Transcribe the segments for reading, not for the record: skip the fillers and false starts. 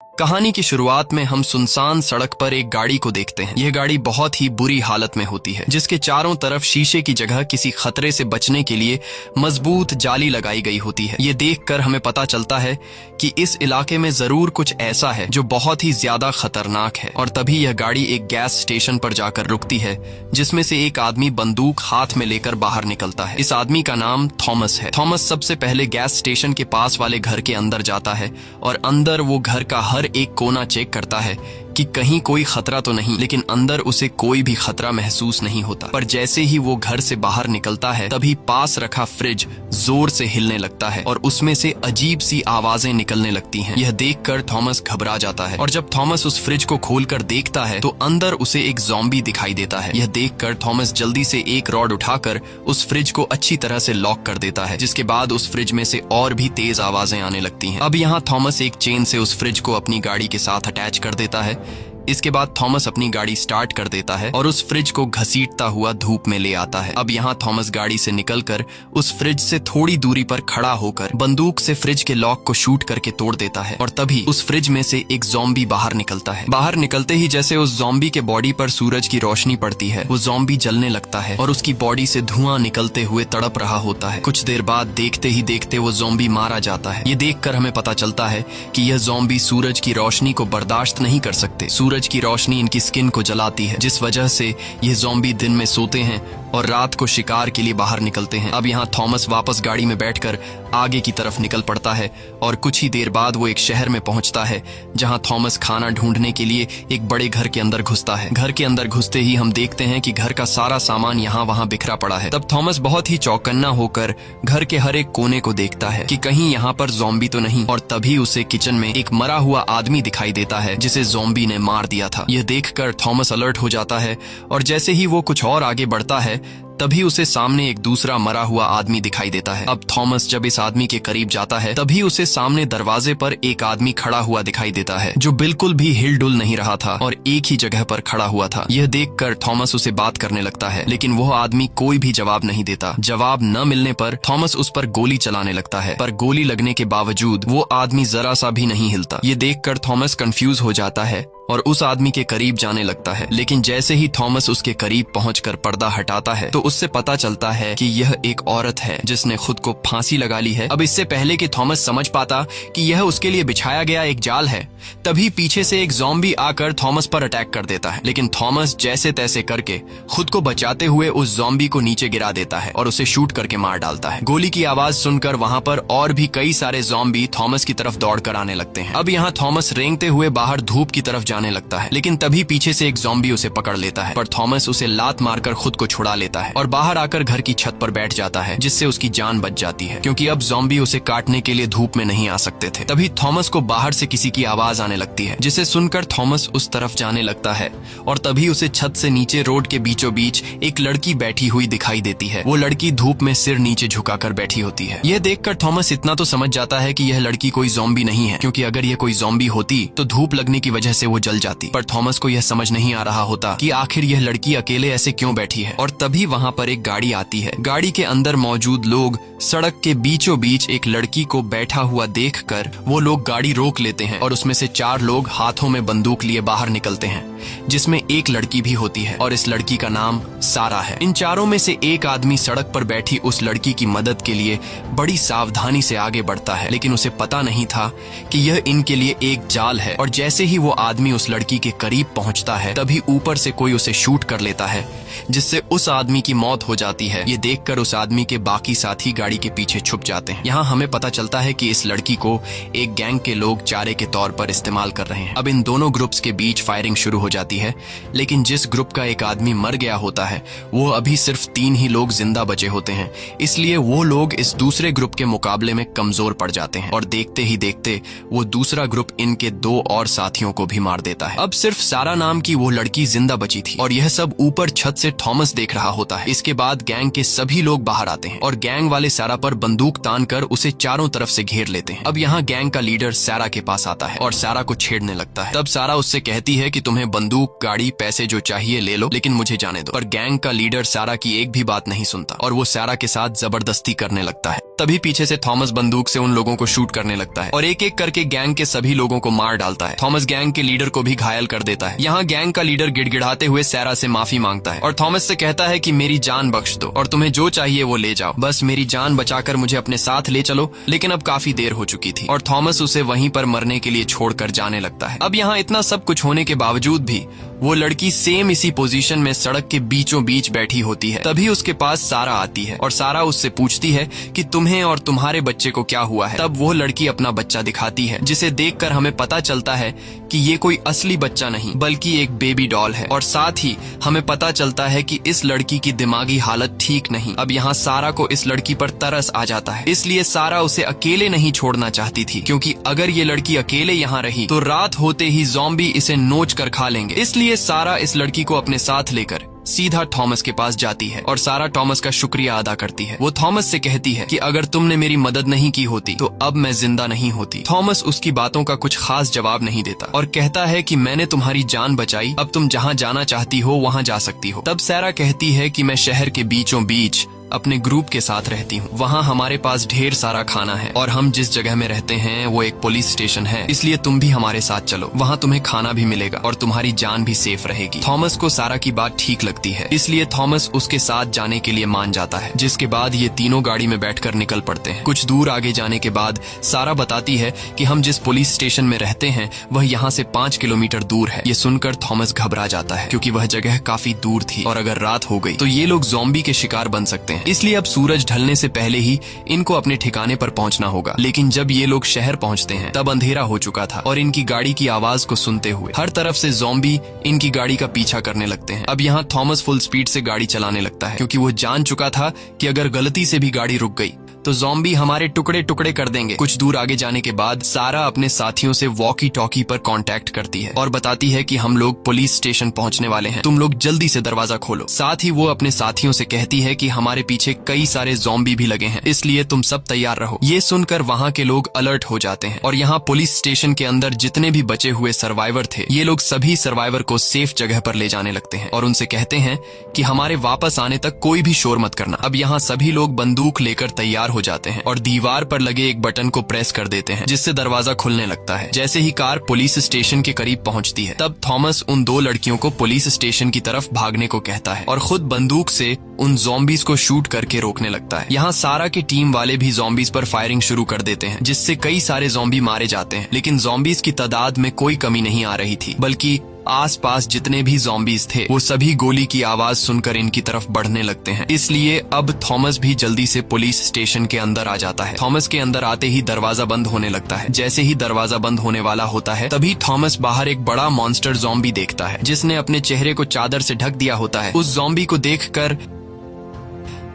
कहानी की शुरुआत में हम सुनसान सड़क पर एक गाड़ी को देखते हैं। यह गाड़ी बहुत ही बुरी हालत में होती है, जिसके चारों तरफ शीशे की जगह किसी खतरे से बचने के लिए मजबूत जाली लगाई गई होती है। ये देखकर हमें पता चलता है कि इस इलाके में जरूर कुछ ऐसा है जो बहुत ही ज्यादा खतरनाक है। और तभी यह गाड़ी एक गैस स्टेशन पर जाकर रुकती है, जिसमें से एक आदमी बंदूक हाथ में लेकर बाहर निकलता है। इस आदमी का नाम थॉमस है। थॉमस सबसे पहले गैस स्टेशन के पास वाले घर के अंदर जाता है और अंदर वो घर का हर एक कोना चेक करता है कि कहीं कोई खतरा तो नहीं, लेकिन अंदर उसे कोई भी खतरा महसूस नहीं होता। पर जैसे ही वो घर से बाहर निकलता है, तभी पास रखा फ्रिज जोर से हिलने लगता है और उसमें से अजीब सी आवाजें निकलने लगती हैं। यह देखकर थॉमस घबरा जाता है और जब थॉमस उस फ्रिज को खोलकर देखता है तो अंदर उसे एक ज़ॉम्बी दिखाई देता है। यह देखकर थॉमस जल्दी से एक रॉड उठाकर उस फ्रिज को अच्छी तरह से लॉक कर देता है, जिसके बाद उस फ्रिज में से और भी तेज आवाजें आने लगती हैं। अब यहाँ थॉमस एक चेन से उस फ्रिज को अपनी गाड़ी के साथ अटैच कर देता है। इसके बाद थॉमस अपनी गाड़ी स्टार्ट कर देता है और उस फ्रिज को घसीटता हुआ धूप में ले आता है। अब यहाँ थॉमस गाड़ी से निकलकर उस फ्रिज से थोड़ी दूरी पर खड़ा होकर बंदूक से फ्रिज के लॉक को शूट करके तोड़ देता है और तभी उस फ्रिज में से एक ज़ॉम्बी बाहर निकलता है। बाहर निकलते ही जैसे उस ज़ॉम्बी के बॉडी पर सूरज की रोशनी पड़ती है, वो ज़ॉम्बी जलने लगता है और उसकी बॉडी से धुआं निकलते हुए तड़प रहा होता है। कुछ देर बाद देखते ही देखते वो ज़ॉम्बी मारा जाता है। ये देखकर हमें पता चलता है कि यह ज़ॉम्बी सूरज की रोशनी को बर्दाश्त नहीं कर सकते। सूरज की रोशनी इनकी स्किन को जलाती है, जिस वजह से ये ज़ॉम्बी दिन में सोते हैं और रात को शिकार के लिए बाहर निकलते हैं। अब यहाँ थॉमस वापस गाड़ी में बैठकर आगे की तरफ निकल पड़ता है और कुछ ही देर बाद वो एक शहर में पहुंचता है, जहाँ थॉमस खाना ढूंढने के लिए एक बड़े घर के अंदर घुसता है। घर के अंदर घुसते ही हम देखते हैं कि घर का सारा सामान यहाँ वहाँ बिखरा पड़ा है। तब थॉमस बहुत ही चौकन्ना होकर घर के हर एक कोने को देखता है कि कहीं यहाँ पर ज़ॉम्बी तो नहीं, और तभी उसे किचन में एक मरा हुआ आदमी दिखाई देता है, जिसे ज़ॉम्बी ने मार दिया था। यह देखकर थॉमस अलर्ट हो जाता है और जैसे ही वो कुछ और आगे बढ़ता है, तभी उसे सामने एक दूसरा मरा हुआ आदमी दिखाई देता है। अब थॉमस जब इस आदमी के करीब जाता है, तभी उसे सामने दरवाजे पर एक आदमी खड़ा हुआ दिखाई देता है, जो बिल्कुल भी हिलडुल नहीं रहा था और एक ही जगह पर खड़ा हुआ था। यह देखकर थॉमस उसे बात करने लगता है, लेकिन वह आदमी कोई भी जवाब नहीं देता। जवाब न मिलने पर थॉमस उस पर गोली चलाने लगता है, पर गोली लगने के बावजूद वो आदमी जरा सा भी नहीं हिलता। ये देखकर थॉमस कंफ्यूज हो जाता है और उस आदमी के करीब जाने लगता है, लेकिन जैसे ही थॉमस उसके करीब पहुंचकर पर्दा हटाता है तो उससे पता चलता है कि यह एक औरत है जिसने खुद को फांसी लगा ली है। अब इससे पहले कि थॉमस समझ पाता कि यह उसके लिए बिछाया गया एक जाल है, तभी पीछे से एक ज़ॉम्बी आकर थॉमस पर अटैक कर देता है, लेकिन थॉमस जैसे तैसे करके खुद को बचाते हुए उस ज़ॉम्बी को नीचे गिरा देता है और उसे शूट करके मार डालता है। गोली की आवाज सुनकर वहां पर और भी कई सारे ज़ॉम्बी थॉमस की तरफ दौड़कर आने लगते हैं। अब यहाँ थॉमस रेंगते हुए बाहर धूप की तरफ जाने लगता है, लेकिन तभी पीछे से एक ज़ॉम्बी उसे पकड़ लेता है, पर थॉमस उसे लात मारकर खुद को छुड़ा लेता है और बाहर आकर घर की छत पर बैठ जाता है, जिससे उसकी जान बच जाती है, क्योंकि अब ज़ॉम्बी उसे काटने के लिए धूप में नहीं आ सकते थे। तभी थॉमस को बाहर से किसी की आवाज आने लगती है, जिसे सुनकर थॉमस उस तरफ जाने लगता है और तभी उसे छत से नीचे रोड के बीचों बीच एक लड़की बैठी हुई दिखाई देती है। वो लड़की धूप में सिर नीचे झुकाकर बैठी होती है। यह देखकर थॉमस इतना तो समझ जाता है कि यह लड़की कोई ज़ॉम्बी नहीं है, क्योंकि अगर यह कोई ज़ॉम्बी होती तो धूप लगने की वजह से वो जल जाती। पर थॉमस को यह समझ नहीं आ रहा होता कि आखिर यह लड़की अकेले ऐसे क्यों बैठी है। और तभी वहां पर एक गाड़ी आती है। गाड़ी के अंदर मौजूद लोग सड़क के बीचों बीच एक लड़की को बैठा हुआ देखकर वो लोग गाड़ी रोक लेते हैं और उसमें से 4 लोग हाथों में बंदूक लिए बाहर निकलते हैं, जिसमें एक लड़की भी होती है और इस लड़की का नाम सारा है। इन चारों में से एक आदमी सड़क पर बैठी उस लड़की की मदद के लिए बड़ी सावधानी से आगे बढ़ता है, लेकिन उसे पता नहीं था कि यह इनके लिए एक जाल है। और जैसे ही वो आदमी उस लड़की के करीब पहुंचता है, तभी ऊपर से कोई उसे शूट कर लेता है, जिससे उस आदमी की मौत हो जाती है। ये देखकर उस आदमी के बाकी साथी गाड़ी के पीछे छुप जाते हैं। यहाँ हमें पता चलता है कि इस लड़की को एक गैंग के लोग चारे के तौर पर इस्तेमाल कर रहे हैं। अब इन दोनों ग्रुप्स के बीच फायरिंग शुरू हो जाती है, लेकिन जिस ग्रुप का एक आदमी मर गया होता है, वो अभी सिर्फ 3 ही लोग जिंदा बचे होते हैं, इसलिए वो लोग इस दूसरे ग्रुप के मुकाबले में कमजोर पड़ जाते हैं और देखते ही देखते वो दूसरा ग्रुप इनके 2 और साथियों को भी मार देता है। अब सिर्फ सारा नाम की वो लड़की जिंदा बची थी और यह सब ऊपर छत से थॉमस देख रहा होता है। इसके बाद गैंग के सभी लोग बाहर आते हैं और गैंग वाले सारा पर बंदूक तान कर उसे चारों तरफ से घेर लेते हैं। अब यहाँ गैंग का लीडर सारा के पास आता है और सारा को छेड़ने लगता है। तब सारा उससे कहती है कि तुम्हें बंदूक, गाड़ी, पैसे जो चाहिए ले लो, लेकिन मुझे जाने दो। पर गैंग का लीडर सारा की एक भी बात नहीं सुनता और वो सारा के साथ जबरदस्ती करने लगता है। तभी पीछे से थॉमस बंदूक से उन लोगों को शूट करने लगता है और एक एक करके गैंग के सभी लोगों को मार डालता है। थॉमस गैंग के लीडर को भी घायल कर देता है। यहाँ गैंग का लीडर गिड़गिड़ाते हुए सैरा से माफी मांगता है और थॉमस से कहता है कि मेरी जान बख्श दो और तुम्हें जो चाहिए वो ले जाओ, बस मेरी जान बचाकर मुझे अपने साथ ले चलो। लेकिन अब काफी देर हो चुकी थी और थॉमस उसे वहीं पर मरने के लिए छोड़कर जाने लगता है। अब यहाँ इतना सब कुछ होने के बावजूद भी वो लड़की सेम इसी पोजीशन में सड़क के बीचों बीच बैठी होती है। तभी उसके पास सारा आती है और सारा उससे पूछती है कि तुम्हें और तुम्हारे बच्चे को क्या हुआ है। तब वो लड़की अपना बच्चा दिखाती है, जिसे देखकर हमें पता चलता है कि ये कोई असली बच्चा नहीं बल्कि एक बेबी डॉल है। और साथ ही हमें पता चलता है कि इस लड़की की दिमागी हालत ठीक नहीं। अब यहाँ सारा को इस लड़की पर तरस आ जाता है, इसलिए सारा उसे अकेले नहीं छोड़ना चाहती थी, क्योंकि अगर ये लड़की अकेले यहाँ रही तो रात होते ही ज़ॉम्बी इसे नोच कर खा लेंगे। इसलिए सारा इस लड़की को अपने साथ लेकर सीधा थॉमस के पास जाती है और सारा थॉमस का शुक्रिया अदा करती है। वो थॉमस से कहती है कि अगर तुमने मेरी मदद नहीं की होती तो अब मैं जिंदा नहीं होती। थॉमस उसकी बातों का कुछ खास जवाब नहीं देता और कहता है कि मैंने तुम्हारी जान बचाई, अब तुम जहाँ जाना चाहती हो वहाँ जा सकती हो। तब सारा कहती है कि मैं शहर के बीचों बीच अपने ग्रुप के साथ रहती हूँ, वहाँ हमारे पास ढेर सारा खाना है और हम जिस जगह में रहते हैं वो एक पुलिस स्टेशन है, इसलिए तुम भी हमारे साथ चलो, वहाँ तुम्हें खाना भी मिलेगा और तुम्हारी जान भी सेफ रहेगी। थॉमस को सारा की बात ठीक लगती है, इसलिए थॉमस उसके साथ जाने के लिए मान जाता है, जिसके बाद ये तीनों गाड़ी में बैठकर निकल पड़ते हैं। कुछ दूर आगे जाने के बाद सारा बताती है कि हम जिस पुलिस स्टेशन में रहते हैं वह यहाँ से 5 किलोमीटर दूर है। ये सुनकर थॉमस घबरा जाता है, क्योंकि वह जगह काफी दूर थी और अगर रात हो गई तो ये लोग ज़ॉम्बी के शिकार बन सकते हैं। इसलिए अब सूरज ढलने से पहले ही इनको अपने ठिकाने पर पहुंचना होगा। लेकिन जब ये लोग शहर पहुंचते हैं तब अंधेरा हो चुका था और इनकी गाड़ी की आवाज को सुनते हुए हर तरफ से ज़ॉम्बी इनकी गाड़ी का पीछा करने लगते हैं। अब यहाँ थॉमस फुल स्पीड से गाड़ी चलाने लगता है, क्योंकि वो जान चुका था कि अगर गलती से भी गाड़ी रुक गई तो ज़ॉम्बी हमारे टुकड़े टुकड़े कर देंगे। कुछ दूर आगे जाने के बाद सारा अपने साथियों से वॉकी टॉकी पर कांटेक्ट करती है और बताती है कि हम लोग पुलिस स्टेशन पहुंचने वाले हैं, तुम लोग जल्दी से दरवाजा खोलो। साथ ही वो अपने साथियों से कहती है कि हमारे पीछे कई सारे ज़ॉम्बी भी लगे हैं, इसलिए तुम सब तैयार रहो। ये सुनकर वहाँ के लोग अलर्ट हो जाते हैं और यहाँ पुलिस स्टेशन के अंदर जितने भी बचे हुए सर्वाइवर थे ये लोग सभी सर्वाइवर को सेफ जगह पर ले जाने लगते हैं और उनसे कहते हैं कि हमारे वापस आने तक कोई भी शोर मत करना। अब यहाँ सभी लोग बंदूक लेकर तैयार हो जाते हैं और दीवार पर लगे एक बटन को प्रेस कर देते हैं, जिससे दरवाजा खुलने लगता है। जैसे ही कार पुलिस स्टेशन के करीब पहुंचती है तब थॉमस उन दो लड़कियों को पुलिस स्टेशन की तरफ भागने को कहता है और खुद बंदूक से उन ज़ॉम्बीज को शूट करके रोकने लगता है। यहाँ सारा की टीम वाले भी ज़ॉम्बीज पर फायरिंग शुरू कर देते हैं, जिससे कई सारे ज़ॉम्बी मारे जाते हैं। लेकिन ज़ॉम्बीज की तादाद में कोई कमी नहीं आ रही थी, बल्कि आसपास जितने भी ज़ॉम्बीज थे वो सभी गोली की आवाज सुनकर इनकी तरफ बढ़ने लगते हैं। इसलिए अब थॉमस भी जल्दी से पुलिस स्टेशन के अंदर आ जाता है। थॉमस के अंदर आते ही दरवाजा बंद होने लगता है। जैसे ही दरवाजा बंद होने वाला होता है तभी थॉमस बाहर एक बड़ा मॉन्स्टर ज़ॉम्बी देखता है, जिसने अपने चेहरे को चादर से ढक दिया होता है। उस ज़ॉम्बी को देखकर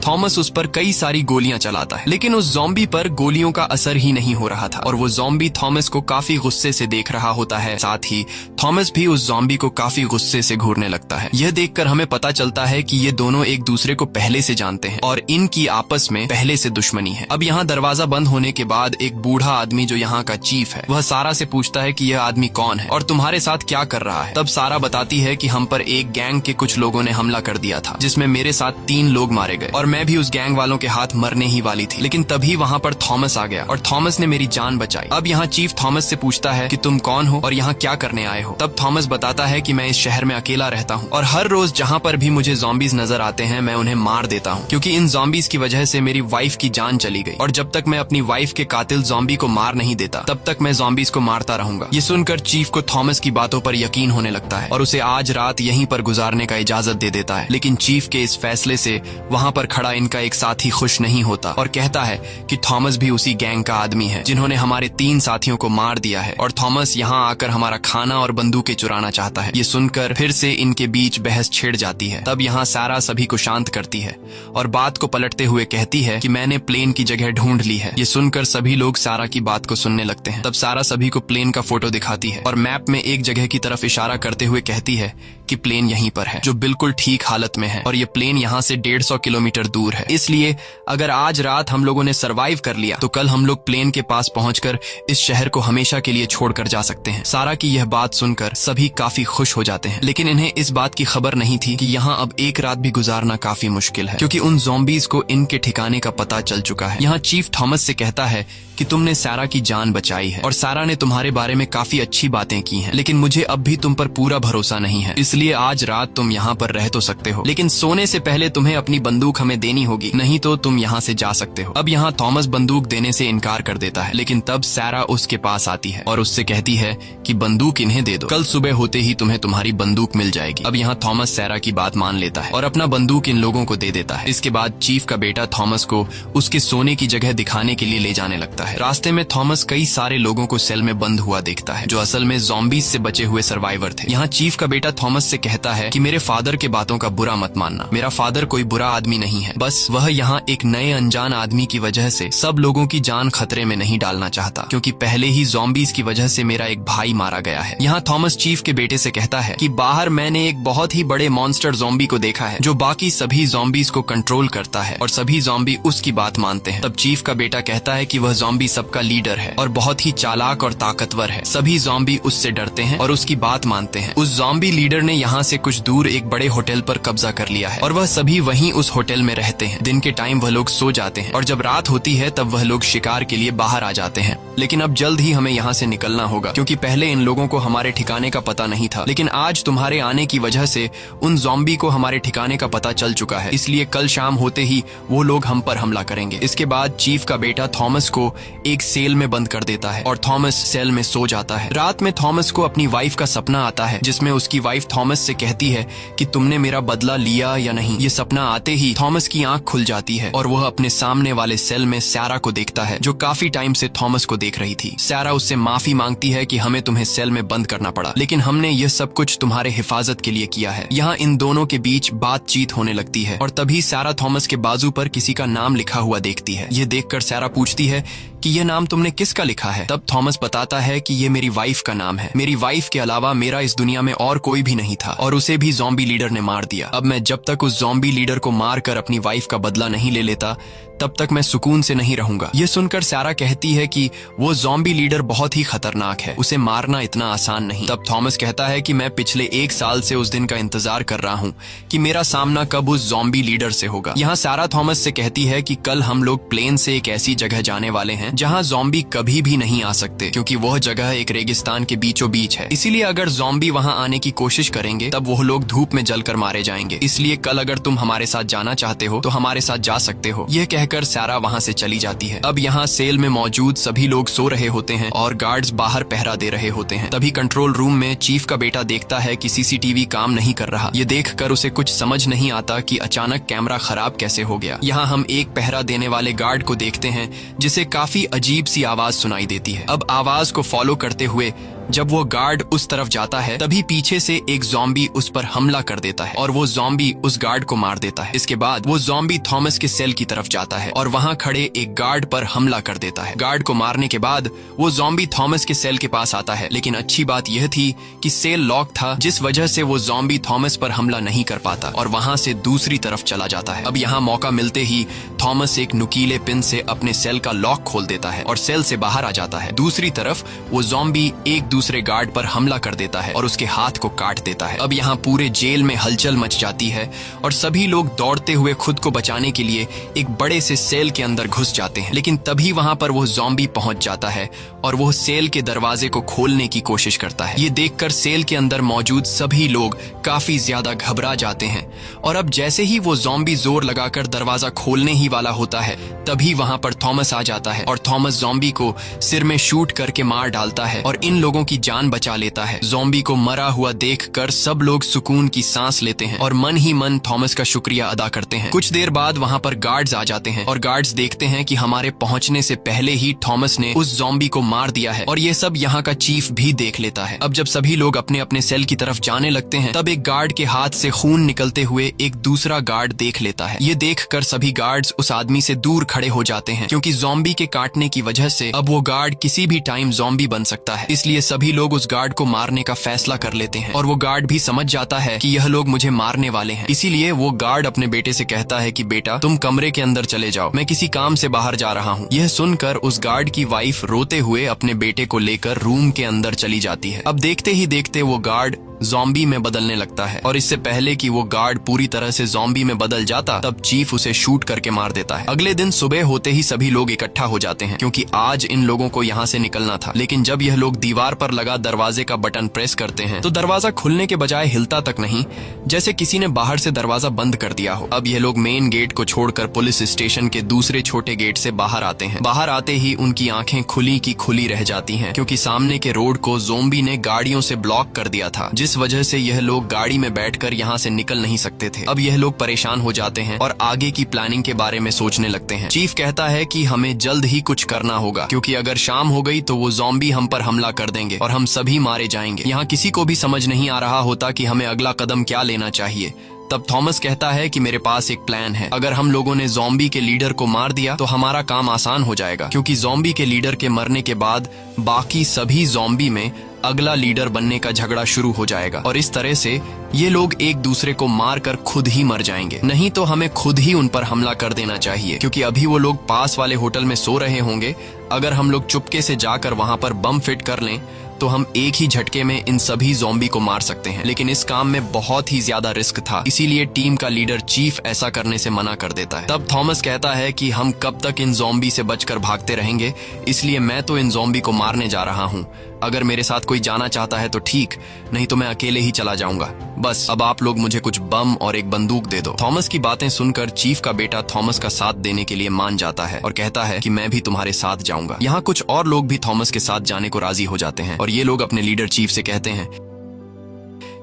थॉमस उस पर कई सारी गोलियां चलाता है, लेकिन उस ज़ॉम्बी पर गोलियों का असर ही नहीं हो रहा था और वो ज़ॉम्बी थॉमस को काफी गुस्से से देख रहा होता है। साथ ही थॉमस भी उस ज़ॉम्बी को काफी गुस्से से घूरने लगता है। यह देखकर हमें पता चलता है कि ये दोनों एक दूसरे को पहले से जानते हैं और इनकी आपस में पहले से दुश्मनी है। अब यहाँ दरवाजा बंद होने के बाद एक बूढ़ा आदमी जो यहाँ का चीफ है वह सारा से पूछता है कि यह आदमी कौन है और तुम्हारे साथ क्या कर रहा है। तब सारा बताती है कि हम पर एक गैंग के कुछ लोगों ने हमला कर दिया था, जिसमें मेरे साथ 3 लोग मारे गए और मैं भी उस गैंग वालों के हाथ मरने ही वाली थी। लेकिन तभी वहाँ पर थॉमस आ गया और थॉमस ने मेरी जान बचाई। अब यहाँ चीफ थॉमस से पूछता है कि तुम कौन हो और यहाँ क्या करने आए हो। तब थॉमस बताता है कि मैं इस शहर में अकेला रहता हूँ और हर रोज जहाँ पर भी मुझे ज़ॉम्बीज नजर आते हैं मैं उन्हें मार देता हूँ, क्योंकि इन ज़ॉम्बीज की वजह से मेरी वाइफ की जान चली गई और जब तक मैं अपनी वाइफ के कातिल ज़ॉम्बी को मार नहीं देता तब तक मैं ज़ॉम्बीज को मारता रहूंगा। ये सुनकर चीफ को थॉमस की बातों पर यकीन होने लगता है और उसे आज रात यहीं पर गुजारने का इजाजत दे देता है। लेकिन चीफ के इस फैसले से वहाँ पर खड़ा इनका एक साथी खुश नहीं होता और कहता है कि थॉमस भी उसी गैंग का आदमी है जिन्होंने हमारे 3 साथियों को मार दिया है और थॉमस यहाँ आकर हमारा खाना और बंदूकें चुराना चाहता है। ये सुनकर फिर से इनके बीच बहस छिड़ जाती है। तब यहाँ सारा सभी को शांत करती है और बात को पलटते हुए कहती है कि मैंने प्लेन की जगह ढूंढ ली है। ये सुनकर सभी लोग सारा की बात को सुनने लगते हैं। तब सारा सभी को प्लेन का फोटो दिखाती है और मैप में एक जगह की तरफ इशारा करते हुए कहती है कि प्लेन यहीं पर है, जो बिल्कुल ठीक हालत में है और ये प्लेन यहाँ से 150 किलोमीटर दूर है। इसलिए अगर आज रात हम लोगों ने सरवाइव कर लिया तो कल हम लोग प्लेन के पास पहुंचकर इस शहर को हमेशा के लिए छोड़कर जा सकते हैं। सारा की यह बात सुनकर सुनकर सभी काफी खुश हो जाते हैं, लेकिन इन्हें इस बात की खबर नहीं थी कि यहाँ अब एक रात भी गुजारना काफी मुश्किल है, क्योंकि उन ज़ॉम्बीज़ को इनके ठिकाने का पता चल चुका है। यहाँ चीफ थॉमस से कहता है कि तुमने सारा की जान बचाई है और सारा ने तुम्हारे बारे में काफी अच्छी बातें की हैं, लेकिन मुझे अब भी तुम पर पूरा भरोसा नहीं है, इसलिए आज रात तुम यहाँ पर रह तो सकते हो, लेकिन सोने से पहले तुम्हें अपनी बंदूक हमें देनी होगी, नहीं तो तुम यहाँ से जा सकते हो। अब यहाँ थॉमस बंदूक देने से इनकार कर देता है, लेकिन तब सारा उसके पास आती है और उससे कहती है कि बंदूक इन्हें दे दो, कल सुबह होते ही तुम्हें तुम्हारी बंदूक मिल जाएगी। अब यहाँ थॉमस सारा की बात मान लेता है और अपना बंदूक इन लोगों को दे देता है। इसके बाद चीफ का बेटा थॉमस को उसके सोने की जगह दिखाने के लिए ले जाने लगता है। रास्ते में थॉमस कई सारे लोगों को सेल में बंद हुआ देखता है, जो असल में ज़ॉम्बीज़ से बचे हुए सर्वाइवर थे। यहाँ चीफ का बेटा थॉमस से कहता है कि मेरे फादर के बातों का बुरा मत मानना, मेरा फादर कोई बुरा आदमी नहीं है, बस वह यहाँ एक नए अनजान आदमी की वजह से सब लोगों की जान खतरे में नहीं डालना चाहता, क्योंकि पहले ही ज़ॉम्बीज़ की वजह से मेरा एक भाई मारा गया है। यहाँ थॉमस चीफ के बेटे से कहता है कि बाहर मैंने एक बहुत ही बड़े मॉन्स्टर ज़ॉम्बी को देखा है, जो बाकी सभी ज़ॉम्बीज़ को कंट्रोल करता है और सभी ज़ॉम्बी उसकी बात मानते हैं। तब चीफ का बेटा कहता है कि वह ज़ॉम्बी सबका लीडर है और बहुत ही चालाक और ताकतवर है, सभी ज़ॉम्बी उससे डरते हैं और उसकी बात मानते हैं। उस ज़ॉम्बी लीडर ने यहाँ से कुछ दूर एक बड़े होटल पर कब्जा कर लिया है और वह सभी वहीं उस होटल में रहते हैं। दिन के टाइम वह लोग सो जाते हैं और जब रात होती है तब वह लोग शिकार के लिए बाहर आ जाते हैं। लेकिन अब जल्द ही हमें यहाँ से निकलना होगा, क्योंकि पहले इन लोगों को हमारे ठिकाने का पता नहीं था, लेकिन आज तुम्हारे आने की वजह से उन ज़ॉम्बी को हमारे ठिकाने का पता चल चुका है, इसलिए कल शाम होते ही वो लोग हम पर हमला करेंगे। इसके बाद चीफ का बेटा थॉमस को एक सेल में बंद कर देता है और थॉमस सेल में सो जाता है। रात में थॉमस को अपनी वाइफ का सपना आता है, जिसमें उसकी वाइफ थॉमस से कहती है कि तुमने मेरा बदला लिया या नहीं। ये सपना आते ही थॉमस की आंख खुल जाती है और वह अपने सामने वाले सेल में सारा को देखता है, जो काफी टाइम से थॉमस को देख रही थी। सारा उससे माफी मांगती है कि हमें तुम्हें सेल में बंद करना पड़ा, लेकिन हमने यह सब कुछ तुम्हारे हिफाजत के लिए किया है। यहाँ इन दोनों के बीच बातचीत होने लगती है और तभी सारा थॉमस के बाजू पर किसी का नाम लिखा हुआ देखती है। ये देखकर सारा पूछती है कि यह नाम तुमने किसका लिखा है? तब थॉमस बताता है कि ये मेरी वाइफ का नाम है। मेरी वाइफ के अलावा मेरा इस दुनिया में और कोई भी नहीं था और उसे भी ज़ॉम्बी लीडर ने मार दिया। अब मैं जब तक उस ज़ॉम्बी लीडर को मारकर अपनी वाइफ का बदला नहीं ले लेता, तब तक मैं सुकून से नहीं रहूंगा। ये सुनकर सारा कहती है कि वो ज़ॉम्बी लीडर बहुत ही खतरनाक है, उसे मारना इतना आसान नहीं। तब थॉमस कहता है कि मैं पिछले 1 साल से उस दिन का इंतजार कर रहा हूँ कि मेरा सामना कब उस ज़ॉम्बी लीडर से होगा। यहाँ सारा थॉमस से कहती है कि कल हम लोग प्लेन से एक ऐसी जगह जाने वाले हैं जहाँ ज़ॉम्बी कभी भी नहीं आ सकते, क्योंकि वह जगह एक रेगिस्तान के बीचों बीच है। इसीलिए अगर ज़ॉम्बी वहाँ आने की कोशिश करेंगे तब वो लोग धूप में जलकर मारे जाएंगे। इसलिए कल अगर तुम हमारे साथ जाना चाहते हो तो हमारे साथ जा सकते हो। यह कहकर सारा वहाँ से चली जाती है। अब यहाँ सेल में मौजूद सभी लोग सो रहे होते हैं और गार्ड्स बाहर पहरा दे रहे होते हैं। तभी कंट्रोल रूम में चीफ का बेटा देखता है कि सीसीटीवी काम नहीं कर रहा। ये देखकर उसे कुछ समझ नहीं आता कि अचानक कैमरा खराब कैसे हो गया। यहाँ हम एक पहरा देने वाले गार्ड को देखते हैं जिसे काफी अजीब सी आवाज सुनाई देती है। अब आवाज को फॉलो करते हुए जब वो गार्ड उस तरफ जाता है तभी पीछे से एक ज़ॉम्बी उस पर हमला कर देता है और वो ज़ॉम्बी उस गार्ड को मार देता है। इसके बाद वो ज़ॉम्बी थॉमस के सेल की तरफ जाता है और वहाँ खड़े एक गार्ड पर हमला कर देता है। गार्ड को मारने के बाद वो ज़ॉम्बी थॉमस के सेल के पास आता है, लेकिन अच्छी बात यह थी कि सेल लॉक था, जिस वजह से वो ज़ॉम्बी थॉमस पर हमला नहीं कर पाता और वहाँ से दूसरी तरफ चला जाता है। अब यहाँ मौका मिलते ही थॉमस एक नुकीले पिन से अपने सेल का लॉक खोल देता है और सेल से बाहर आ जाता है। दूसरी तरफ वो ज़ॉम्बी एक दूसरे गार्ड पर हमला कर देता है और उसके हाथ को काट देता है। अब यहाँ पूरे जेल में हलचल मच जाती है और सभी लोग दौड़ते हुए खुद को बचाने के लिए एक बड़े से सेल के अंदर घुस जाते हैं, लेकिन तभी वहां पर वो ज़ॉम्बी पहुंच जाता है और वो सेल के दरवाजे को खोलने की कोशिश करता है। ये देखकर सेल के अंदर मौजूद सभी लोग काफी ज्यादा घबरा जाते हैं और अब जैसे ही वो ज़ॉम्बी जोर लगाकर दरवाजा खोलने ही वाला होता है तभी वहां पर थॉमस आ जाता है और थॉमस ज़ॉम्बी को सिर में शूट करके मार डालता है और इन लोगों की जान बचा लेता है। ज़ॉम्बी को मरा हुआ देखकर सब लोग सुकून की सांस लेते हैं और मन ही मन थॉमस का शुक्रिया अदा करते हैं। कुछ देर बाद वहां पर गार्ड्स आ जाते हैं और गार्ड्स देखते हैं कि हमारे पहुंचने से पहले ही थॉमस ने उस ज़ॉम्बी को मार दिया है और ये सब यहाँ का चीफ भी देख लेता है। अब जब सभी लोग अपने अपने सेल की तरफ जाने लगते हैं तब एक गार्ड के हाथ से खून निकलते हुए एक दूसरा गार्ड देख लेता है। ये देखकर सभी गार्ड्स उस आदमी से दूर खड़े हो जाते हैं, क्योंकि ज़ॉम्बी के काटने की वजह से अब वो गार्ड किसी भी टाइम ज़ॉम्बी बन सकता है। इसलिए सभी लोग उस गार्ड को मारने का फैसला कर लेते हैं और वो गार्ड भी समझ जाता है कि यह लोग मुझे मारने वाले हैं। इसीलिए वो गार्ड अपने बेटे से कहता है कि बेटा तुम कमरे के अंदर चले जाओ, मैं किसी काम से बाहर जा रहा हूँ। यह सुनकर उस गार्ड की वाइफ रोते हुए अपने बेटे को लेकर रूम के अंदर चली जाती है। अब देखते ही देखते वो गार्ड ज़ॉम्बी में बदलने लगता है और इससे पहले कि वो गार्ड पूरी तरह से ज़ॉम्बी में बदल जाता तब चीफ उसे शूट करके मार देता है। अगले दिन सुबह होते ही सभी लोग इकट्ठा हो जाते हैं, क्योंकि आज इन लोगों को यहाँ से निकलना था। लेकिन जब यह लोग दीवार पर लगा दरवाजे का बटन प्रेस करते हैं तो दरवाजा खुलने के बजाय हिलता तक नहीं, जैसे किसी ने बाहर से दरवाजा बंद कर दिया हो। अब यह लोग मेन गेट को छोड़कर पुलिस स्टेशन के दूसरे छोटे गेट से बाहर आते हैं। बाहर आते ही उनकी आंखें खुली की खुली रह जाती हैं, क्योंकि सामने के रोड को ज़ॉम्बी ने गाड़ियों से ब्लॉक कर दिया था, जिस वजह से यह लोग गाड़ी में बैठकर यहाँ से निकल नहीं सकते थे। अब यह लोग परेशान हो जाते हैं और आगे की प्लानिंग के बारे में सोचने लगते हैं। चीफ कहता है कि हमें जल्द ही कुछ करना होगा, क्योंकि अगर शाम हो गई तो वो ज़ॉम्बी हम पर हमला कर देंगे और हम सभी मारे जाएंगे। यहाँ किसी को भी समझ नहीं आ रहा होता कि हमें अगला कदम क्या लेना चाहिए। तब थॉमस कहता है कि मेरे पास एक प्लान है। अगर हम लोगों ने ज़ॉम्बी के लीडर को मार दिया तो हमारा काम आसान हो जाएगा, क्योंकि ज़ॉम्बी के लीडर के मरने के बाद बाकी सभी ज़ॉम्बी में अगला लीडर बनने का झगड़ा शुरू हो जाएगा और इस तरह से ये लोग एक दूसरे को मारकर खुद ही मर जाएंगे। नहीं तो हमें खुद ही उन पर हमला कर देना चाहिए, क्योंकि अभी वो लोग पास वाले होटल में सो रहे होंगे। अगर हम लोग चुपके से जाकर वहां पर बम फिट कर लें तो हम एक ही झटके में इन सभी ज़ॉम्बी को मार सकते हैं। लेकिन इस काम में बहुत ही ज्यादा रिस्क था, इसीलिए टीम का लीडर चीफ ऐसा करने से मना कर देता है। तब थॉमस कहता है कि हम कब तक इन ज़ॉम्बी से बचकर भागते रहेंगे, इसलिए मैं तो इन ज़ॉम्बी को मारने जा रहा हूँ। अगर मेरे साथ कोई जाना चाहता है तो ठीक, नहीं तो मैं अकेले ही चला जाऊंगा। बस अब आप लोग मुझे कुछ बम और एक बंदूक दे दो। थॉमस की बातें सुनकर चीफ का बेटा थॉमस का साथ देने के लिए मान जाता है और कहता है कि मैं भी तुम्हारे साथ जाऊंगा। यहाँ कुछ और लोग भी थॉमस के साथ जाने को राजी हो जाते हैं और ये लोग अपने लीडर चीफ से कहते हैं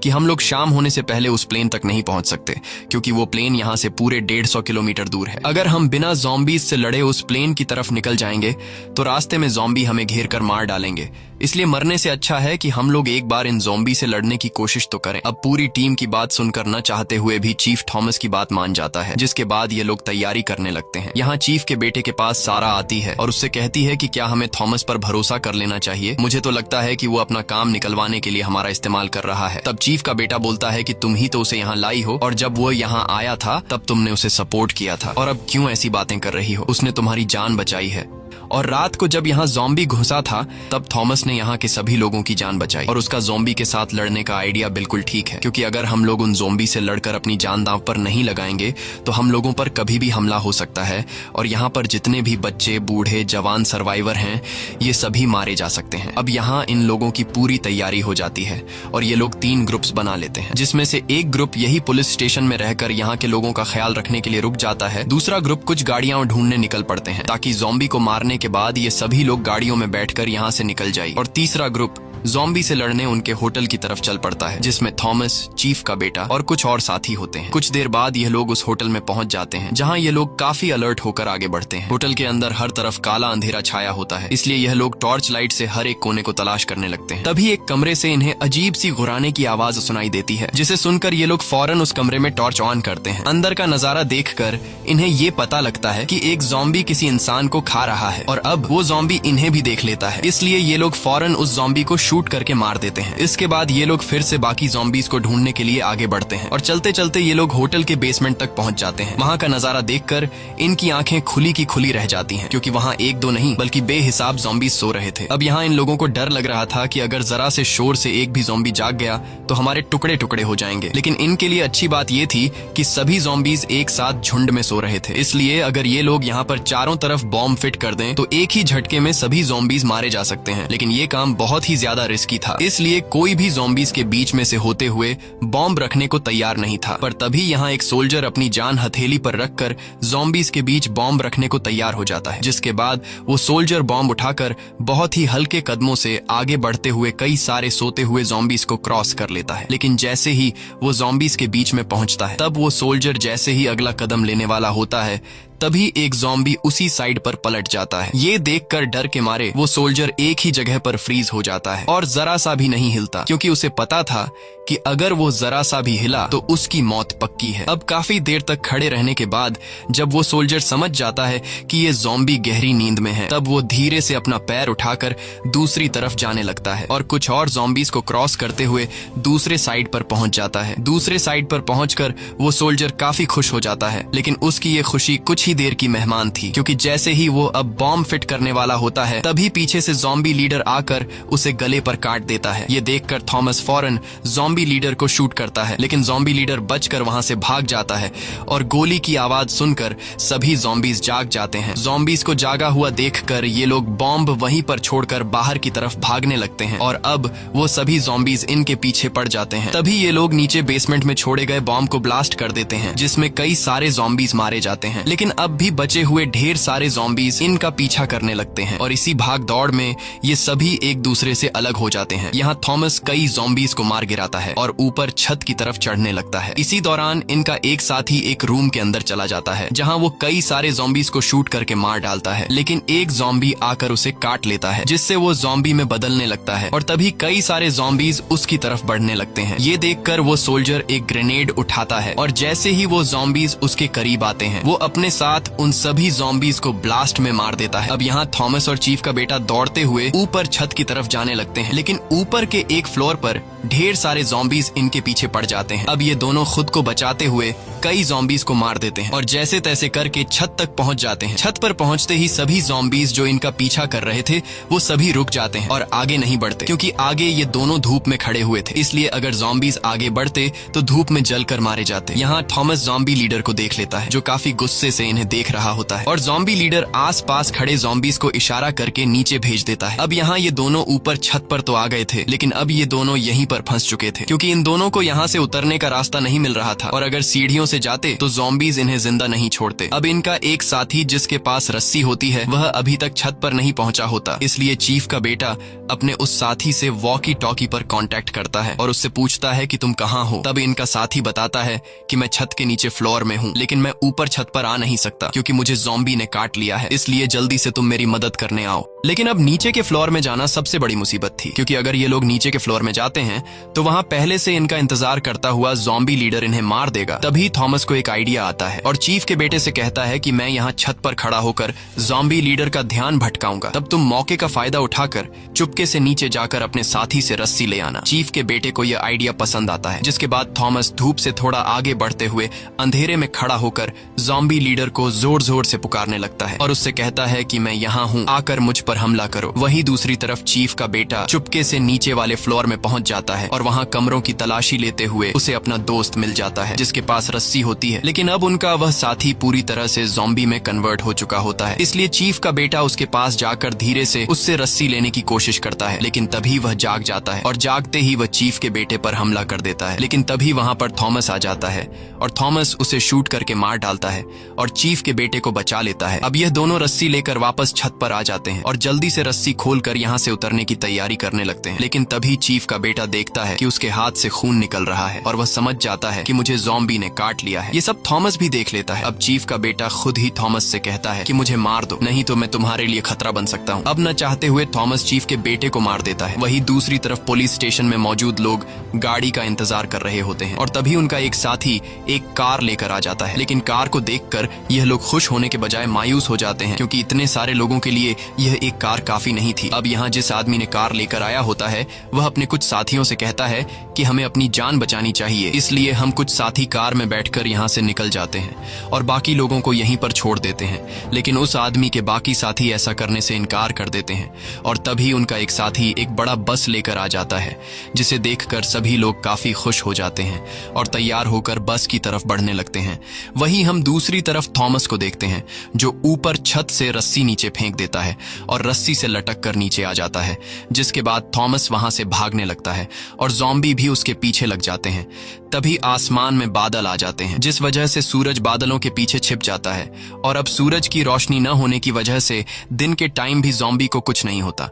कि हम लोग शाम होने से पहले उस प्लेन तक नहीं पहुंच सकते, क्योंकि वो प्लेन यहाँ से पूरे 150 किलोमीटर दूर है। अगर हम बिना ज़ॉम्बीज से लड़े उस प्लेन की तरफ निकल जाएंगे तो रास्ते में ज़ॉम्बी हमें घेर कर मार डालेंगे। इसलिए मरने से अच्छा है कि हम लोग एक बार इन ज़ॉम्बी से लड़ने की कोशिश तो करें। अब पूरी टीम की बात सुनकर न चाहते हुए भी चीफ थॉमस की बात मान जाता है, जिसके बाद ये लोग तैयारी करने लगते हैं। यहाँ चीफ के बेटे के पास सारा आती है और उससे कहती है कि क्या हमें थॉमस पर भरोसा कर लेना चाहिए। मुझे तो लगता है कि वो अपना काम निकलवाने के लिए हमारा इस्तेमाल कर रहा है। तब चीफ का बेटा बोलता है कि तुम ही तो उसे यहाँ लाई हो, और जब वो यहाँ आया था तब तुमने उसे सपोर्ट किया था, और अब क्यों ऐसी बातें कर रही हो? उसने तुम्हारी जान बचाई है। और रात को जब यहाँ ज़ॉम्बी घुसा था तब थॉमस ने यहाँ के सभी लोगों की जान बचाई, और उसका ज़ॉम्बी के साथ लड़ने का आइडिया बिल्कुल ठीक है, क्योंकि अगर हम लोग उन ज़ॉम्बी से लड़कर अपनी जान दांव पर नहीं लगाएंगे तो हम लोगों पर कभी भी हमला हो सकता है और यहाँ पर जितने भी बच्चे, बूढ़े, जवान सर्वाइवर हैं ये सभी मारे जा सकते हैं। अब यहाँ इन लोगों की पूरी तैयारी हो जाती है और ये लोग 3 ग्रुप्स बना लेते हैं, जिसमें से एक ग्रुप यही पुलिस स्टेशन में रहकर यहाँ के लोगों का ख्याल रखने के लिए रुक जाता है। दूसरा ग्रुप कुछ गाड़ियां ढूंढने निकल पड़ते हैं ताकि ज़ॉम्बी को मारने के बाद ये सभी लोग गाड़ियों में बैठकर यहाँ से निकल जाए। और तीसरा ग्रुप ज़ॉम्बी से लड़ने उनके होटल की तरफ चल पड़ता है, जिसमें थॉमस, चीफ का बेटा और कुछ और साथी होते हैं। कुछ देर बाद यह लोग उस होटल में पहुंच जाते हैं, जहां ये लोग काफी अलर्ट होकर आगे बढ़ते हैं। होटल के अंदर हर तरफ काला अंधेरा छाया होता है, इसलिए यह लोग टॉर्च लाइट से हर एक कोने को तलाश करने लगते हैं। तभी एक कमरे से इन्हें अजीब सी गुर्राने की आवाज सुनाई देती है, जिसे सुनकर ये लोग फौरन उस कमरे में टॉर्च ऑन करते हैं। अंदर का नजारा देखकर इन्हें ये पता लगता है कि एक ज़ॉम्बी किसी इंसान को खा रहा है, और अब वो ज़ॉम्बी इन्हें भी देख लेता है। इसलिए ये लोग फौरन उस ज़ॉम्बी को शूट करके मार देते हैं। इसके बाद ये लोग फिर से बाकी ज़ॉम्बीज को ढूंढने के लिए आगे बढ़ते हैं और चलते चलते ये लोग होटल के बेसमेंट तक पहुंच जाते हैं। वहां का नजारा देखकर इनकी आंखें खुली की खुली रह जाती हैं, क्योंकि वहां एक दो नहीं बल्कि बेहिसाब ज़ॉम्बीज सो रहे थे। अब यहाँ इन लोगों को डर लग रहा था कि अगर जरा से शोर से एक भी ज़ॉम्बी जाग गया तो हमारे टुकड़े टुकड़े हो जाएंगे। लेकिन इनके लिए अच्छी बात ये थी कि सभी ज़ॉम्बीज एक साथ झुंड में सो रहे थे, इसलिए अगर ये लोग यहाँ पर चारों तरफ बॉम्ब फिट कर दें तो एक ही झटके में सभी ज़ॉम्बीज मारे जा सकते हैं। लेकिन ये काम बहुत ही ज्यादा रिस्की था, इसलिए कोई भी ज़ॉम्बीज के बीच में से होते हुए बॉम्ब रखने को तैयार नहीं था। पर तभी यहाँ एक सोल्जर अपनी जान हथेली पर रखकर ज़ॉम्बीज के बीच बॉम्ब रखने को तैयार हो जाता है, जिसके बाद वो सोल्जर बॉम्ब उठाकर बहुत ही हल्के कदमों से आगे बढ़ते हुए कई सारे सोते हुए ज़ॉम्बीज को क्रॉस कर लेता है। लेकिन जैसे ही वो ज़ॉम्बीज के बीच में पहुंचता है, तब वो सोल्जर जैसे ही अगला कदम लेने वाला होता है तभी एक ज़ॉम्बी उसी साइड पर पलट जाता है। ये देखकर डर के मारे वो सोल्जर एक ही जगह पर फ्रीज हो जाता है और जरा सा भी नहीं हिलता, क्योंकि उसे पता था कि अगर वो जरा सा भी हिला तो उसकी मौत पक्की है। अब काफी देर तक खड़े रहने के बाद जब वो सोल्जर समझ जाता है कि ये ज़ॉम्बी गहरी नींद में है, तब वो धीरे से अपना पैर उठाकर दूसरी तरफ जाने लगता है और कुछ और ज़ॉम्बीज को क्रॉस करते हुए दूसरे साइड पर पहुंच जाता है। दूसरे साइड पर पहुंचकर वो सोल्जर काफी खुश हो जाता है, लेकिन उसकी ये खुशी कुछ ही देर की मेहमान थी, क्योंकि जैसे ही वो अब बॉम्ब फिट करने वाला होता है तभी पीछे से ज़ॉम्बी लीडर आकर उसे गले पर काट देता है। ये देखकर थॉमस फौरन ज़ॉम्बी लीडर को शूट करता है, लेकिन ज़ॉम्बी लीडर बचकर वहां से भाग जाता है और गोली की आवाज सुनकर सभी ज़ॉम्बीज जाग जाते हैं। ज़ॉम्बीज को जागा हुआ देखकर ये लोग बॉम्ब वहीं पर छोड़कर बाहर की तरफ भागने लगते हैं और अब वो सभी ज़ॉम्बीज इनके पीछे पड़ जाते हैं। तभी ये लोग नीचे बेसमेंट में छोड़े गए बॉम्ब को ब्लास्ट कर देते हैं, जिसमें कई सारे ज़ॉम्बीज मारे जाते हैं, लेकिन अब भी बचे हुए ढेर सारे ज़ॉम्बीज इनका पीछा करने लगते हैं और इसी भाग दौड़ में ये सभी एक दूसरे से अलग हो जाते हैं। यहाँ थॉमस कई ज़ॉम्बीज को मार गिराता है और ऊपर छत की तरफ चढ़ने लगता है। इसी दौरान इनका एक साथी एक रूम के अंदर चला जाता है, जहां वो कई सारे ज़ॉम्बीज को शूट करके मार डालता है, लेकिन एक ज़ॉम्बी आकर उसे काट लेता है, जिससे वो ज़ॉम्बी में बदलने लगता है और तभी कई सारे ज़ॉम्बीज उसकी तरफ बढ़ने लगते हैं। ये देखकर वो सोल्जर एक ग्रेनेड उठाता है और जैसे ही वो ज़ॉम्बीज उसके करीब आते हैं वो अपने साथ उन सभी ज़ॉम्बीज को ब्लास्ट में मार देता है। अब यहाँ थॉमस और चीफ का बेटा दौड़ते हुए ऊपर छत की तरफ जाने लगते हैं, लेकिन ऊपर के एक फ्लोर पर ढेर सारे ज़ॉम्बीज इनके पीछे पड़ जाते हैं। अब ये दोनों खुद को बचाते हुए कई ज़ॉम्बीज को मार देते हैं और जैसे तैसे करके छत तक पहुंच जाते हैं। छत पर पहुंचते ही सभी ज़ॉम्बीज जो इनका पीछा कर रहे थे वो सभी रुक जाते हैं और आगे नहीं बढ़ते, क्योंकि आगे ये दोनों धूप में खड़े हुए थे, इसलिए अगर ज़ॉम्बीज आगे बढ़ते तो धूप में जलकर मारे जाते। यहाँ थॉमस ज़ॉम्बी लीडर को देख लेता है, जो काफी गुस्से से इन्हें देख रहा होता है, और ज़ॉम्बी लीडर आस पास खड़े ज़ॉम्बीज को इशारा करके नीचे भेज देता है। अब यहाँ ये दोनों ऊपर छत पर तो आ गए थे, लेकिन अब ये दोनों यहीं पर फंस चुके थे, क्योंकि इन दोनों को यहाँ से उतरने का रास्ता नहीं मिल रहा था और अगर सीढ़ियों से जाते तो ज़ॉम्बीज इन्हें जिंदा नहीं छोड़ते। अब इनका एक साथी जिसके पास रस्सी होती है वह अभी तक छत पर नहीं पहुंचा होता, इसलिए चीफ का बेटा अपने उस साथी से वॉकी टॉकी पर कांटेक्ट करता है और उससे पूछता है कि तुम कहाँ हो। तब इनका साथी बताता है कि मैं छत के नीचे फ्लोर में हूँ, लेकिन मैं ऊपर छत पर आ नहीं सकता क्योंकि मुझे ज़ॉम्बी ने काट लिया है, इसलिए जल्दी से तुम मेरी मदद करने आओ। लेकिन अब नीचे के फ्लोर में जाना सबसे बड़ी मुसीबत थी, क्योंकि अगर ये लोग नीचे के फ्लोर में जाते हैं तो वहाँ पहले से इनका इंतजार करता हुआ ज़ॉम्बी लीडर इन्हें मार देगा। तभी थॉमस को एक आइडिया आता है और चीफ के बेटे से कहता है कि मैं यहाँ छत पर खड़ा होकर ज़ॉम्बी लीडर का ध्यान भटकाऊंगा, तब तुम मौके का फायदा उठाकर चुपके से नीचे जाकर अपने साथी से रस्सी ले आना। चीफ के बेटे को यह आइडिया पसंद आता है, जिसके बाद थॉमस धूप से थोड़ा आगे बढ़ते हुए अंधेरे में खड़ा होकर ज़ॉम्बी लीडर को जोर जोर से पुकारने लगता है और उससे कहता है कि मैं यहाँ हूँ, आकर मुझ पर हमला करो। वहीं दूसरी तरफ चीफ का बेटा चुपके से नीचे वाले फ्लोर में पहुंच जाता है और वहाँ कमरों की तलाशी लेते हुए उसे अपना दोस्त मिल जाता है जिसके पास रस्सी होती है, लेकिन अब उनका वह साथी पूरी तरह से ज़ॉम्बी में कन्वर्ट हो चुका होता है, इसलिए चीफ का बेटा उसके पास जाकर धीरे से उससे रस्सी लेने की कोशिश करता है, लेकिन तभी वह जाग जाता है और जागते ही वह चीफ के बेटे पर हमला कर देता है। लेकिन तभी वहाँ पर थॉमस आ जाता है और थॉमस उसे शूट करके मार डालता है और चीफ के बेटे को बचा लेता है। अब यह दोनों रस्सी लेकर वापस छत पर आ जाते हैं और जल्दी से रस्सी खोलकर यहाँ से उतरने की तैयारी करने लगते हैं, लेकिन तभी चीफ का बेटा देखता है कि उसके हाथ से खून निकल रहा है और वह समझ जाता है कि मुझे ज़ॉम्बी ने काट लिया है। ये सब थॉमस भी देख लेता है। अब चीफ का बेटा खुद ही थॉमस से कहता है कि मुझे मार दो, नहीं तो मैं तुम्हारे लिए खतरा बन सकता हूँ। अब न चाहते हुए थॉमस चीफ के बेटे को मार देता है। वहीं दूसरी तरफ पुलिस स्टेशन में मौजूद लोग गाड़ी का इंतजार कर रहे होते हैं और तभी उनका एक साथी एक कार लेकर आ जाता है, लेकिन कार को देखकर यह लोग खुश होने के बजाय मायूस हो जाते हैं, क्योंकि इतने सारे लोगों के लिए यह एक कार काफी नहीं थी। अब यहाँ जिस आदमी ने कार लेकर आया होता है वह अपने कुछ साथियों से कहता है कि हमें अपनी जान बचानी चाहिए, इसलिए हम कुछ साथी कार में बैठकर यहाँ से निकल जाते हैं और बाकी लोगों को यहीं पर छोड़ देते हैं। लेकिन उस आदमी के बाकी साथी ऐसा करने से इनकार कर देते हैं और तभी उनका एक साथी एक बड़ा बस लेकर आ जाता है, जिसे देखकर सभी लोग काफी खुश हो जाते हैं और तैयार होकर बस की तरफ बढ़ने लगते हैं। वहीं हम दूसरी तरफ थॉमस को देखते हैं, जो ऊपर छत से रस्सी नीचे फेंक देता है और रस्सी से लटक कर नीचे आ जाता है, जिसके बाद थॉमस वहां से भागने लगता है और ज़ॉम्बी भी उसके पीछे लग जाते हैं। तभी आसमान में बादल आ जाते हैं, जिस वजह से सूरज बादलों के पीछे छिप जाता है और अब सूरज की रोशनी न होने की वजह से दिन के टाइम भी ज़ॉम्बी को कुछ नहीं होता।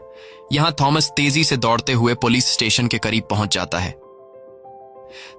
यहाँ थॉमस तेजी से दौड़ते हुए पुलिस स्टेशन के करीब पहुंच जाता है,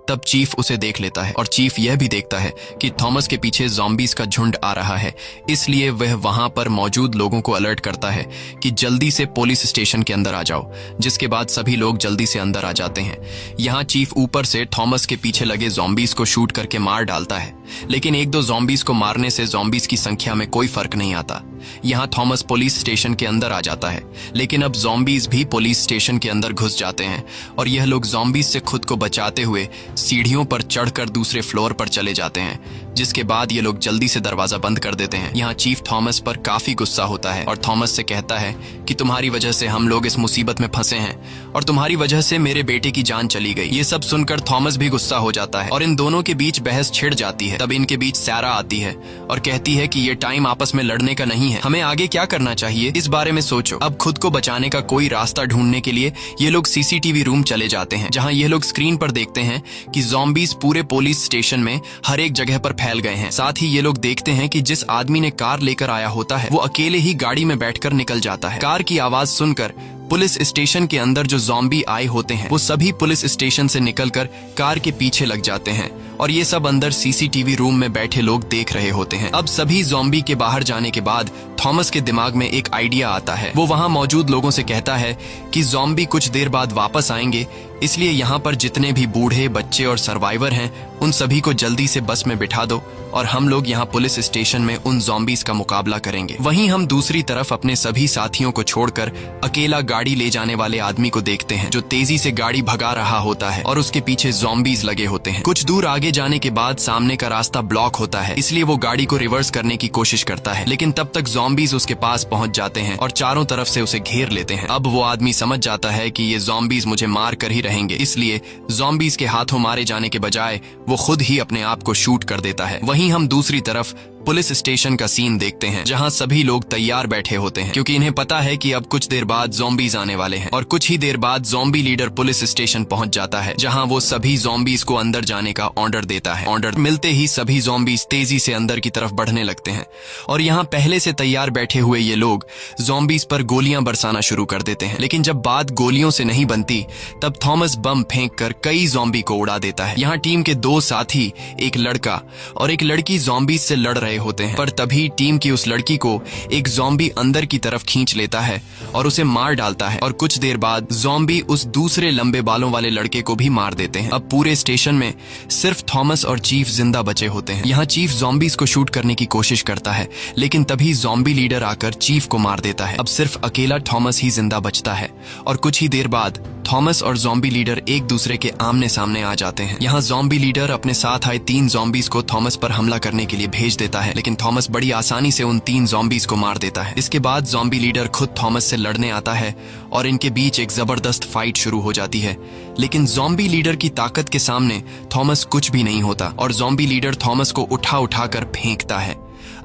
तब चीफ उसे देख लेता है और चीफ यह भी देखता है कि थॉमस के पीछे ज़ॉम्बीज का झुंड आ रहा है। इसलिए वह वहां पर मौजूद लोगों को अलर्ट करता है कि जल्दी से पुलिस स्टेशन के अंदर आ जाओ, जिसके बाद सभी लोग जल्दी से अंदर आ जाते हैं। यहाँ चीफ ऊपर से थॉमस के पीछे लगे ज़ॉम्बीज को शूट करके मार डालता है, लेकिन एक दो ज़ॉम्बीज को मारने से ज़ॉम्बीज की संख्या में कोई फर्क नहीं आता। यहाँ थॉमस पुलिस स्टेशन के अंदर आ जाता है, लेकिन अब ज़ॉम्बीज भी पुलिस स्टेशन के अंदर घुस जाते हैं और यह लोग ज़ॉम्बीज से खुद को बचाते हुए सीढ़ियों पर चढ़कर दूसरे फ्लोर पर चले जाते हैं, जिसके बाद ये लोग जल्दी से दरवाजा बंद कर देते हैं। यहाँ चीफ थॉमस पर काफी गुस्सा होता है और थॉमस से कहता है कि तुम्हारी वजह से हम लोग इस मुसीबत में फंसे हैं और तुम्हारी वजह से मेरे बेटे की जान चली गई। ये सब सुनकर थॉमस भी गुस्सा हो जाता है और इन दोनों के बीच बहस छिड़ जाती है। तब इनके बीच सैरा आती है और कहती है कि ये टाइम आपस में लड़ने का नहीं है, हमें आगे क्या करना चाहिए इस बारे में सोचो। अब खुद को बचाने का कोई रास्ता ढूंढने के लिए ये लोग सीसीटीवी रूम चले जाते हैं, जहाँ ये लोग स्क्रीन पर देखते हैं कि ज़ॉम्बीज पूरे पुलिस स्टेशन में हर एक जगह पर फैल गए हैं। साथ ही ये लोग देखते हैं कि जिस आदमी ने कार लेकर आया होता है वो अकेले ही गाड़ी में बैठकर निकल जाता है। कार की आवाज सुनकर पुलिस स्टेशन के अंदर जो ज़ॉम्बी आए होते हैं वो सभी पुलिस स्टेशन से निकलकर कार के पीछे लग जाते हैं और ये सब अंदर सीसीटीवी रूम में बैठे लोग देख रहे होते हैं। अब सभी ज़ॉम्बी के बाहर जाने के बाद थॉमस के दिमाग में एक आइडिया आता है। वो वहां मौजूद लोगों से कहता है कि ज़ॉम्बी कुछ देर बाद वापस आएंगे, इसलिए यहाँ पर जितने भी बूढ़े, बच्चे और सर्वाइवर हैं उन सभी को जल्दी से बस में बिठा दो और हम लोग यहाँ पुलिस स्टेशन में उन ज़ॉम्बीज का मुकाबला करेंगे। वहीं हम दूसरी तरफ अपने सभी साथियों को छोड़कर अकेला गाड़ी ले जाने वाले आदमी को देखते हैं जो तेजी से गाड़ी भगा रहा होता है और उसके पीछे ज़ॉम्बीज लगे होते हैं। कुछ दूर आगे जाने के बाद सामने का रास्ता ब्लॉक होता है, इसलिए वो गाड़ी को रिवर्स करने की कोशिश करता है, लेकिन तब तक ज़ॉम्बीज उसके पास पहुंच जाते हैं और चारों तरफ से उसे घेर लेते हैं। अब वो आदमी समझ जाता है कि ये ज़ॉम्बीज मुझे मार कर ही रहेंगे, इसलिए ज़ॉम्बीज के हाथों मारे जाने के बजाय वो खुद ही अपने आप को शूट कर देता है। वहीं हम दूसरी तरफ पुलिस स्टेशन का सीन देखते हैं, जहां सभी लोग तैयार बैठे होते हैं क्योंकि इन्हें पता है कि अब कुछ देर बाद ज़ॉम्बीज आने वाले हैं। और कुछ ही देर बाद ज़ॉम्बी लीडर पुलिस स्टेशन पहुंच जाता है, जहां वो सभी ज़ॉम्बीज को अंदर जाने का ऑर्डर देता है। ऑर्डर मिलते ही सभी ज़ॉम्बीज तेजी से अंदर की तरफ बढ़ने लगते हैं और यहाँ पहले से तैयार बैठे हुए ये लोग ज़ॉम्बीज पर गोलियां बरसाना शुरू कर देते हैं। लेकिन जब बात गोलियों से नहीं बनती तब थॉमस बम फेंक कर कई ज़ॉम्बी को उड़ा देता है। यहाँ टीम के दो साथी, एक लड़का और एक लड़की ज़ॉम्बीज से लड़ रहे होते हैं, पर तभी टीम की उस लड़की को एक ज़ॉम्बी अंदर की तरफ खींच लेता है और उसे मार डालता है और कुछ देर बाद ज़ॉम्बी उस दूसरे लंबे बालों वाले लड़के को भी मार देते हैं। अब पूरे स्टेशन में सिर्फ थॉमस और चीफ जिंदा बचे होते हैं। यहाँ चीफ ज़ॉम्बीज को शूट करने की कोशिश करता है, लेकिन तभी ज़ॉम्बी लीडर आकर चीफ को मार देता है। अब सिर्फ अकेला थॉमस ही जिंदा बचता है और कुछ ही देर बाद थॉमस और ज़ॉम्बी लीडर एक दूसरे के आमने सामने आ जाते हैं। यहाँ ज़ॉम्बी लीडर अपने साथ आए 3 ज़ॉम्बीज को थॉमस पर हमला करने के लिए भेज देता है, लेकिन थॉमस बड़ी आसानी से उन 3 ज़ॉम्बीज को मार देता है। इसके बाद ज़ॉम्बी लीडर खुद थॉमस से लड़ने आता है और इनके बीच एक जबरदस्त फाइट शुरू हो जाती है, लेकिन ज़ॉम्बी लीडर की ताकत के सामने थॉमस कुछ भी नहीं होता और ज़ॉम्बी लीडर थॉमस को उठाकर फेंकता है।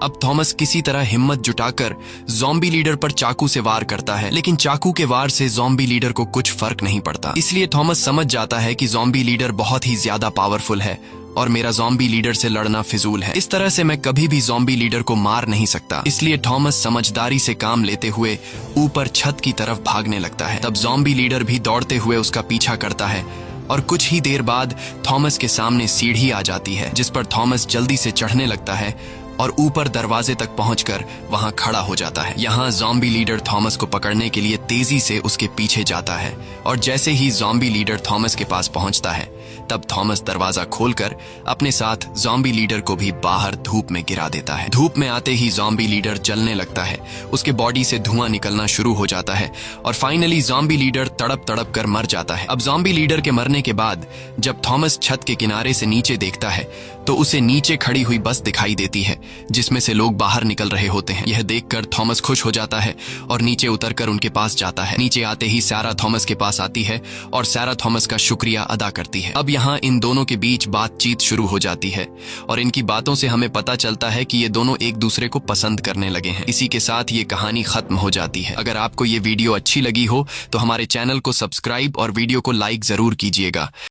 अब थॉमस किसी तरह हिम्मत जुटाकर ज़ॉम्बी लीडर पर चाकू से वार करता है, लेकिन चाकू के वार से ज़ॉम्बी लीडर को कुछ फर्क नहीं पड़ता। इसलिए थॉमस समझ जाता है कि ज़ॉम्बी लीडर बहुत ही ज्यादा पावरफुल है और मेरा ज़ॉम्बी लीडर से लड़ना फिजूल है। इस तरह से मैं कभी भी ज़ॉम्बी लीडर को मार नहीं सकता। इसलिए थॉमस समझदारी से काम लेते हुए ऊपर छत की तरफ भागने लगता है। तब ज़ॉम्बी लीडर भी दौड़ते हुए उसका पीछा करता है और कुछ ही देर बाद थॉमस के सामने सीढ़ी आ जाती है, जिस पर थॉमस जल्दी से चढ़ने लगता है और ऊपर दरवाजे तक पहुंचकर वहां खड़ा हो जाता है। यहाँ ज़ॉम्बी लीडर थॉमस को पकड़ने के लिए तेजी से उसके पीछे जाता है और जैसे ही ज़ॉम्बी लीडर थॉमस के पास पहुंचता है तब थॉमस दरवाजा खोलकर अपने साथ ज़ॉम्बी लीडर को भी बाहर धूप में गिरा देता है। धूप में आते ही ज़ॉम्बी लीडर जलने लगता है, उसके बॉडी से धुआं निकलना शुरू हो जाता है और फाइनली ज़ॉम्बी लीडर तड़प कर मर जाता है। अब ज़ॉम्बी लीडर के मरने के बाद जब थॉमस छत के किनारे से नीचे देखता है तो उसे नीचे खड़ी हुई बस दिखाई देती है, जिसमें से लोग बाहर निकल रहे होते हैं। यह देखकर थॉमस खुश हो जाता है और नीचे उतरकर उनके पास जाता है। नीचे आते ही सैरा थॉमस के पास आती है और सैरा थॉमस का शुक्रिया अदा करती है। अब यहाँ इन दोनों के बीच बातचीत शुरू हो जाती है और इनकी बातों से हमें पता चलता है कि ये दोनों एक दूसरे को पसंद करने लगे हैं। इसी के साथ ये कहानी खत्म हो जाती है। अगर आपको ये वीडियो अच्छी लगी हो तो हमारे चैनल को सब्सक्राइब और वीडियो को लाइक जरूर कीजिएगा।